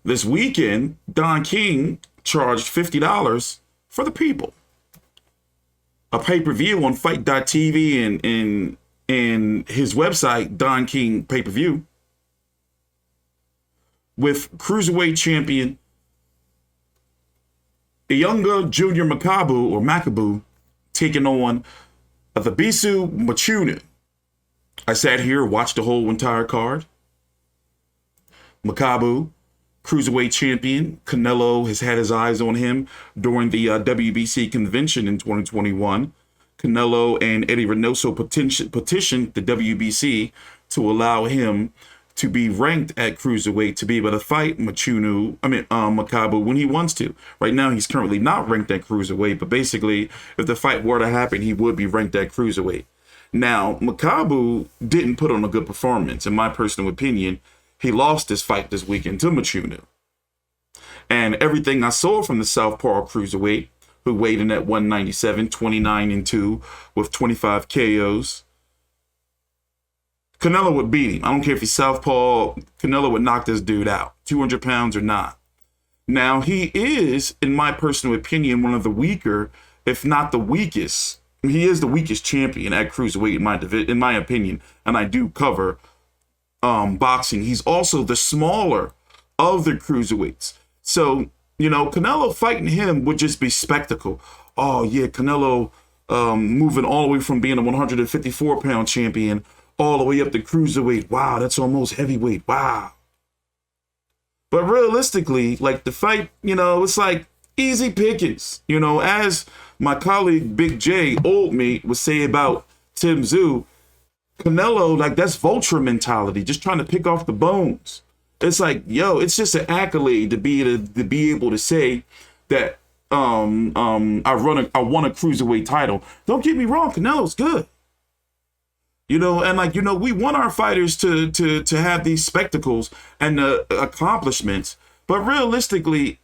This weekend, Don King charged $50 for the people. A pay-per-view on Fight.tv and his website, Don King Pay-Per-View, with Cruiserweight champion Ilunga Jr. Makabu taking on Thabiso Mchunu. I sat here, watched the whole entire card. Makabu, Cruiserweight champion. Canelo has had his eyes on him during the WBC convention in 2021. Canelo and Eddie Reynoso petitioned the WBC to allow him to be ranked at Cruiserweight to be able to fight Makabu when he wants to. Right now, he's currently not ranked at Cruiserweight, but basically, if the fight were to happen, he would be ranked at Cruiserweight. Now, Makabu didn't put on a good performance. In my personal opinion, he lost his fight this weekend to Mchunu. And everything I saw from the southpaw Cruiserweight, who weighed in at 197, 29-2, with 25 KOs, Canelo would beat him. I don't care if he's southpaw. Canelo would knock this dude out, 200 pounds or not. Now, he is, in my personal opinion, one of the weaker, if not the weakest. He is the weakest champion at Cruiserweight in my opinion, and I do cover boxing. He's also the smaller of the Cruiserweights. So, Canelo fighting him would just be spectacle. Oh, yeah, Canelo moving all the way from being a 154-pound champion all the way up to Cruiserweight. Wow, that's almost heavyweight. Wow. But realistically, like the fight, it's like easy pickings. As my colleague Big J, old mate, would say about Tim Tszyu, Canelo, like that's vulture mentality, just trying to pick off the bones. It's like, it's just an accolade to be able to say that I won a Cruiserweight title. Don't get me wrong, Canelo's good. We want our fighters to have these spectacles and accomplishments, but realistically,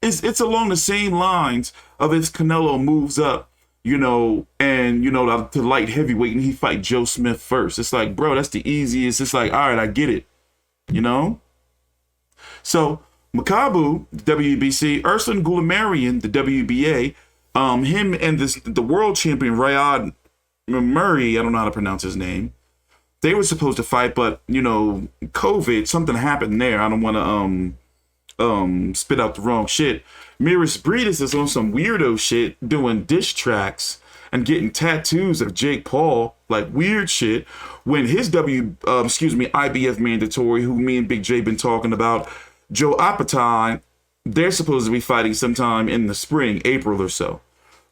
it's along the same lines of if Canelo moves up, to light heavyweight and he fight Joe Smith first. It's like, bro, that's the easiest. It's like, all right, I get it, So Makabu, WBC, Ursun Gulamarian, the WBA, him and the world champion Riyad Murray, I don't know how to pronounce his name. They were supposed to fight, but COVID, something happened there. I don't want to spit out the wrong shit. Miris Breedis is on some weirdo shit, doing diss tracks and getting tattoos of Jake Paul, like weird shit. When his IBF mandatory, who me and Big J been talking about, Joe Apatine, they're supposed to be fighting sometime in the spring, April or so.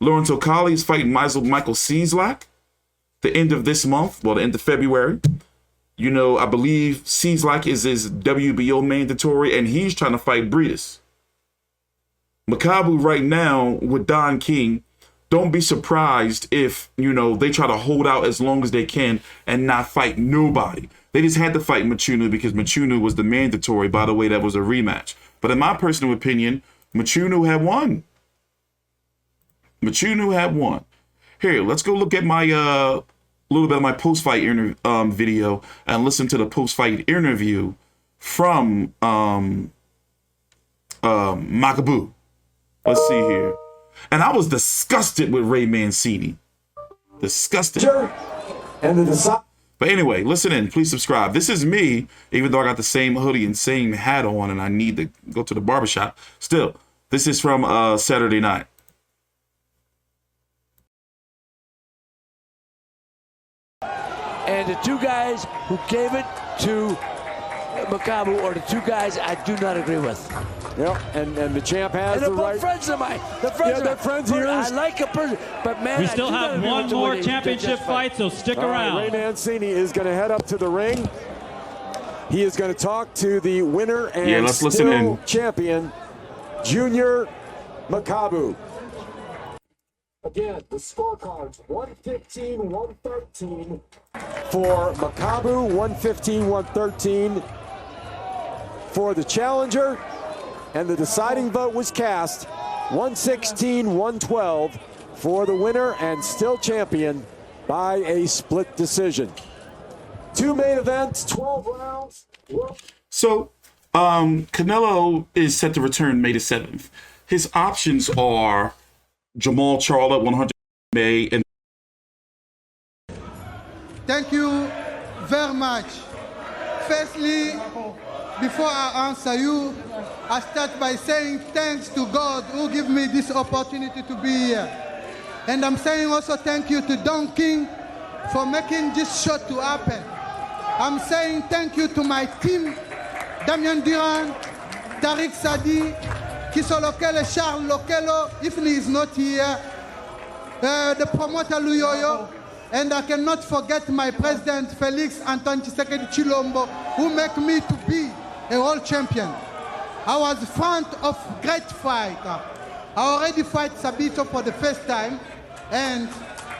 Lawrence O'Colly is fighting Michael Cieslak the end of this month, the end of February. I believe Cieslak is his WBO mandatory, and he's trying to fight Breedis. Makabu right now with Don King, don't be surprised if, they try to hold out as long as they can and not fight nobody. They just had to fight Mchunu because Mchunu was the mandatory. By the way, that was a rematch. But in my personal opinion, Mchunu had won. Here, let's go look at my little bit of my post-fight video and listen to the post-fight interview from Makabu. Let's see here. And I was disgusted with Ray Mancini. Disgusted. But anyway, listen in. Please subscribe. This is me, even though I got the same hoodie and same hat on and I need to go to the barbershop. Still, this is from Saturday night. And the two guys who gave it to Makabu are the two guys I do not agree with. Yeah, and the champ has and the right. Friends of mine. They're friends here. I like a person, but man, we still have one more championship fight, so stick around. Ray Mancini is going to head up to the ring. He is going to talk to the winner and still champion, Junior Makabu. Again, the scorecards 115-113 for Makabu, 115-113 for the challenger, and the deciding vote was cast 116-112 for the winner and still champion by a split decision. Two main events, 12 rounds. So Canelo is set to return May the 7th. His options are Jamal Charlo at 100 May and Thank you very much. Firstly, before I answer you, I start by saying thanks to God who gave me this opportunity to be here. And I'm saying also thank you to Don King for making this show to happen. I'm saying thank you to my team, Damien Duran, Tariq Sadi, Kiso Lokele, Charles Lokelo, if he is not here, the promoter Luyoyo, and I cannot forget my president, Felix Anton Tshisekedi Chilombo, who make me to be a world champion. I was front of great fight. I already fight Thabiso for the first time, and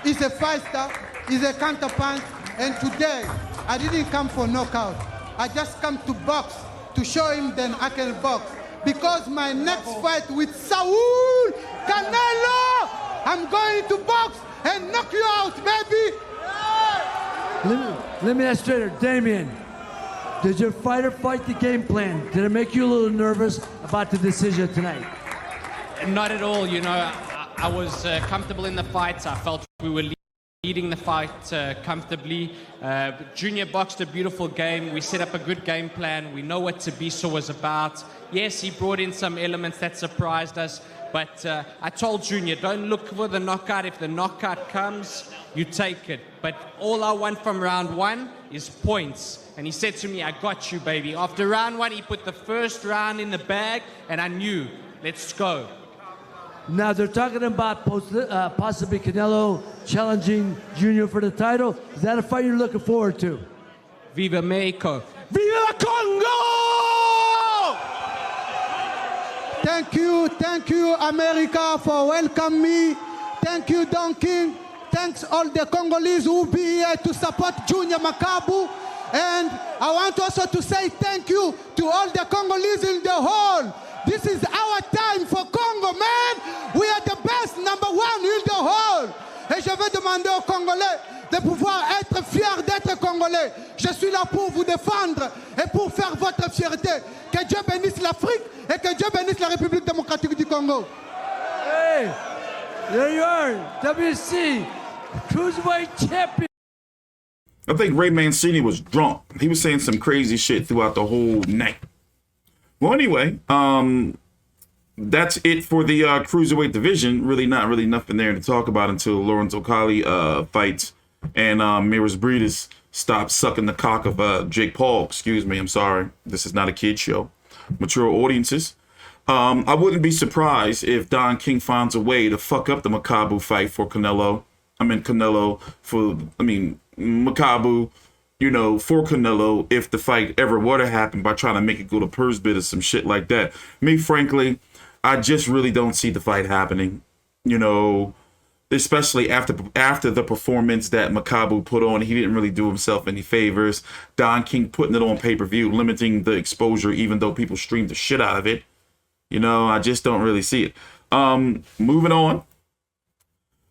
he's a fighter, he's a counterpunch, and today I didn't come for knockout. I just come to box, to show him then I can box. Because my next fight with Saul Canelo, I'm going to box and knock you out, baby! Let me ask straighter, Damien. Did your fighter fight the game plan? Did it make you a little nervous about the decision tonight? Not at all. You know, I was comfortable in the fight. I felt we were leading the fight comfortably. Junior boxed a beautiful game. We set up a good game plan. We know what Thabiso was about. Yes, he brought in some elements that surprised us. But I told Junior, don't look for the knockout. If the knockout comes, you take it. But all I want from round one is points. And he said to me, I got you, baby. After round one, he put the first round in the bag, and I knew, let's go. Now they're talking about possibly Canelo challenging Junior for the title. Is that a fight you're looking forward to? Viva Mexico. Viva Congo! Thank you, America, for welcoming me. Thank you, Don King. Thanks all the Congolese who be here to support Junior Makabu. And I want also to say thank you to all the Congolese in the hall. This is our time for Congo, man. We are the best, number one in the hall. Et je vais demander aux Congolais de pouvoir être fiers d'être Congolais. Je suis là pour vous défendre et pour faire votre fierté. Que Dieu bénisse l'Afrique et que Dieu bénisse la République démocratique du Congo. Hey, there you are, WBC Cruiserweight champion. I think Ray Mancini was drunk. He was saying some crazy shit throughout the whole night. Well, anyway, that's it for the Cruiserweight division. Really nothing there to talk about until Lawrence Okali fights and Miras Breedis stops sucking the cock of Jake Paul. Excuse me, I'm sorry. This is not a kid show. Mature audiences. I wouldn't be surprised if Don King finds a way to fuck up the Makabu fight for Canelo. Makabu, for Canelo if the fight ever were to happen by trying to make it go to purse bid or some shit like that. Me, frankly, I just really don't see the fight happening, especially after the performance that Makabu put on. He didn't really do himself any favors. Don King putting it on pay-per-view, limiting the exposure, even though people streamed the shit out of it. I just don't really see it. Moving on.